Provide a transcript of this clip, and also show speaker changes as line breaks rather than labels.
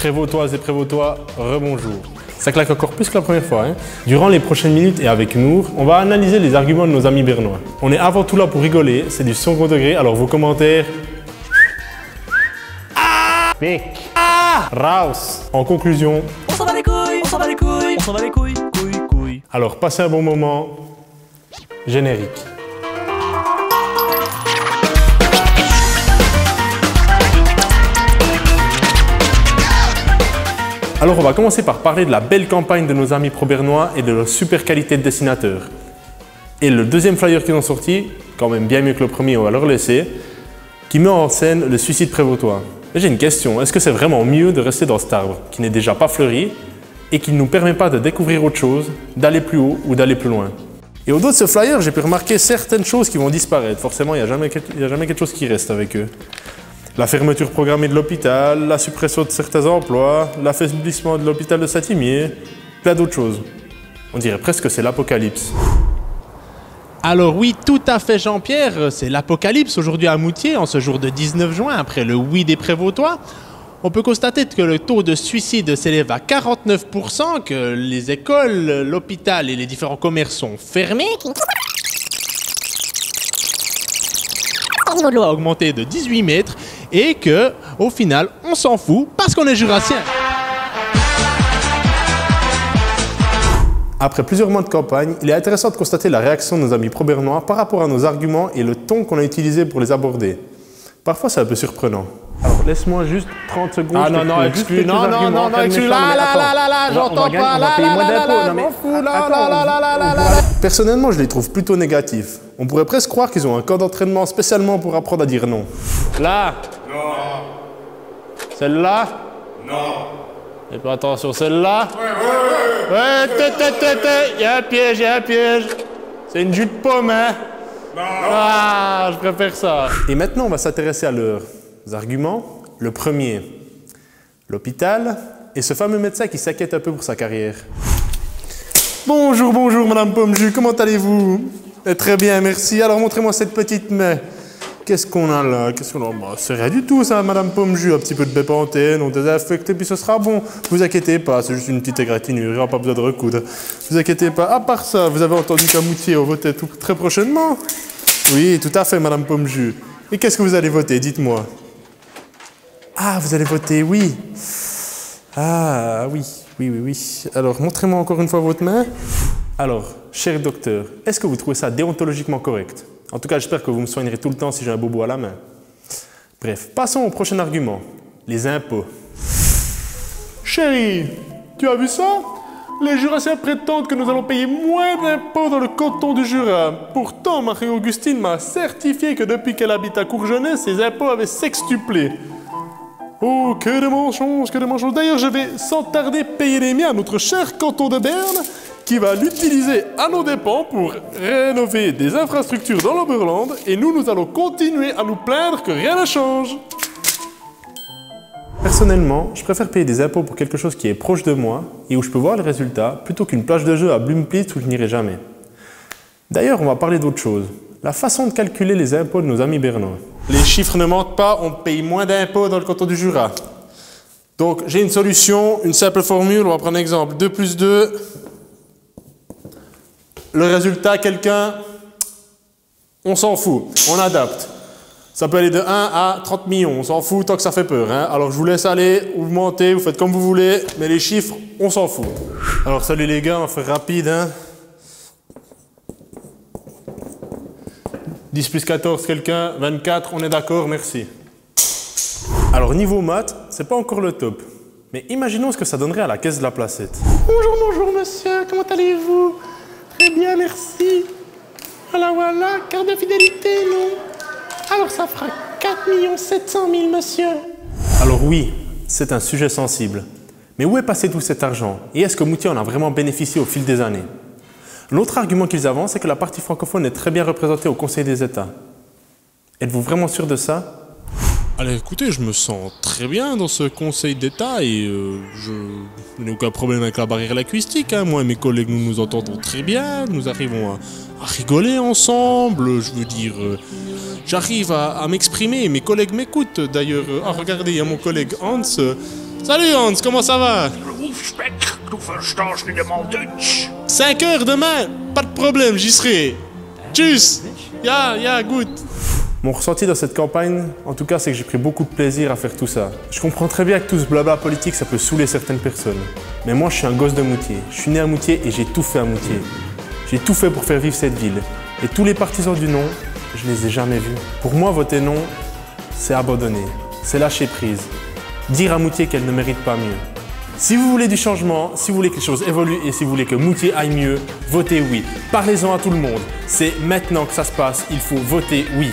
Prévôtoises et Prévôtois, rebonjour. Ça claque encore plus que la première fois. Hein. Durant les prochaines minutes et avec Nour, on va analyser les arguments de nos amis bernois. On est avant tout là pour rigoler, c'est du second degré, alors vos commentaires... Pic. Raus. En conclusion...
On s'en bat les couilles, on s'en bat les couilles, on s'en bat les couilles, couilles.
Alors passez un bon moment. Générique. Alors on va commencer par parler de la belle campagne de nos amis pro-bernois et de leur super qualité de dessinateur. Et le deuxième flyer qu'ils ont sorti, quand même bien mieux que le premier, on va leur laisser, qui met en scène le suicide prévôtois. J'ai une question, est-ce que c'est vraiment mieux de rester dans cet arbre, qui n'est déjà pas fleuri, et qui ne nous permet pas de découvrir autre chose, d'aller plus haut ou d'aller plus loin? Et au dos de ce flyer, j'ai pu remarquer certaines choses qui vont disparaître. Forcément, il n'y a jamais quelque chose qui reste avec eux. La fermeture programmée de l'hôpital, la suppression de certains emplois, l'affaiblissement de l'hôpital de Saint-Imier, plein d'autres choses. On dirait presque que c'est l'apocalypse.
Alors oui, tout à fait Jean-Pierre, c'est l'apocalypse aujourd'hui à Moutier, en ce jour de 19 juin, après le oui des Prévôtois. On peut constater que le taux de suicide s'élève à 49%, que les écoles, l'hôpital et les différents commerces sont fermés. Le niveau de l'eau a augmenté de 18 mètres et que, au final, on s'en fout parce qu'on est jurassien.
Après plusieurs mois de campagne, il est intéressant de constater la réaction de nos amis pro-bernois par rapport à nos arguments et le ton qu'on a utilisé pour les aborder. Parfois, c'est un peu surprenant. Alors, laisse-moi juste 30 secondes.
Ah non, non, exclu, non, exclu, là, j'entends pas, là, m'en fous, là.
Personnellement, je les trouve plutôt négatifs. On pourrait presque croire qu'ils ont un camp d'entraînement spécialement pour apprendre à dire non.
Là.
Non.
Celle-là.
Non.
Et puis attention, celle-là.
Ouais.
Il y a un piège. C'est une jus de pomme, hein.
Non.
Ah, je préfère ça.
Et maintenant, on va s'intéresser à leurs arguments. Le premier, l'hôpital et ce fameux médecin qui s'inquiète un peu pour sa carrière. Bonjour, bonjour, Madame Pomme-Jus, comment allez-vous? Très bien, merci. Alors, montrez-moi cette petite main. Qu'est-ce qu'on a là? Bah, c'est rien du tout, ça, Madame Pomme-Jus. Un petit peu de bépantène, on désinfecte et puis ce sera bon. Vous inquiétez pas, c'est juste une petite égratignure, il n'y aura pas besoin de recoudre. Vous inquiétez pas. À part ça, vous avez entendu qu'à Moutier, on votait très prochainement? Oui, tout à fait, Madame Pomme-Jus. Et qu'est-ce que vous allez voter? Dites-moi. Ah, vous allez voter oui. Ah, oui. Alors, montrez-moi encore une fois votre main. Alors, cher docteur, est-ce que vous trouvez ça déontologiquement correct? En tout cas, j'espère que vous me soignerez tout le temps si j'ai un bobo à la main. Bref, passons au prochain argument. Les impôts. Chérie, tu as vu ça? Les Jurassiens prétendent que nous allons payer moins d'impôts dans le canton du Jura. Pourtant, Marie-Augustine m'a certifié que depuis qu'elle habite à Courgenay, ses impôts avaient sextuplé. Oh, que de mensonges, que de mensonges. D'ailleurs, je vais sans tarder payer les miens à notre cher canton de Berne, qui va l'utiliser à nos dépens pour rénover des infrastructures dans l'Oberland, et nous allons continuer à nous plaindre que rien ne change. Personnellement, je préfère payer des impôts pour quelque chose qui est proche de moi et où je peux voir les résultats, plutôt qu'une plage de jeu à Blumplitz où je n'irai jamais. D'ailleurs, on va parler d'autre chose. La façon de calculer les impôts de nos amis bernois. Les chiffres ne mentent pas, on paye moins d'impôts dans le canton du Jura. Donc, j'ai une solution, une simple formule, on va prendre un exemple. 2 plus 2. Le résultat, quelqu'un, on s'en fout, on adapte. Ça peut aller de 1 à 30 millions, on s'en fout tant que ça fait peur. Hein. Alors je vous laisse aller, vous mentez, vous faites comme vous voulez, mais les chiffres, on s'en fout. Alors salut les gars, on va faire rapide. Hein. 10 plus 14, quelqu'un, 24, on est d'accord, merci. Alors niveau maths, c'est pas encore le top. Mais imaginons ce que ça donnerait à la caisse de la placette.
Bonjour monsieur, comment allez-vous? Très bien, merci. Voilà, carte de fidélité, non? Alors ça fera 4 700 000, monsieur.
Alors oui, c'est un sujet sensible. Mais où est passé tout cet argent? Et est-ce que Moutier en a vraiment bénéficié au fil des années? L'autre argument qu'ils avancent, c'est que la partie francophone est très bien représentée au Conseil des États. Êtes-vous vraiment sûr de ça?
Allez, écoutez, je me sens très bien dans ce Conseil d'État et je n'ai aucun problème avec la barrière linguistique. Hein. Moi et mes collègues, nous nous entendons très bien, nous arrivons à rigoler ensemble. Je veux dire, j'arrive à m'exprimer et mes collègues m'écoutent. D'ailleurs, regardez, il y a mon collègue Hans Salut Hans, comment ça va?
Ouf, Speck, du verstehst nicht einmal Deutsch.
5 heures demain? Pas de problème, j'y serai. Tchuss. Ja, gut.
Mon ressenti dans cette campagne, en tout cas, c'est que j'ai pris beaucoup de plaisir à faire tout ça. Je comprends très bien que tout ce blabla politique, ça peut saouler certaines personnes. Mais moi, je suis un gosse de Moutier. Je suis né à Moutier et j'ai tout fait à Moutier. J'ai tout fait pour faire vivre cette ville. Et tous les partisans du non, je les ai jamais vus. Pour moi, voter non, c'est abandonner. C'est lâcher prise. Dire à Moutier qu'elle ne mérite pas mieux. Si vous voulez du changement, si vous voulez que les choses évoluent et si vous voulez que Moutier aille mieux, votez oui. Parlez-en à tout le monde. C'est maintenant que ça se passe, il faut voter oui.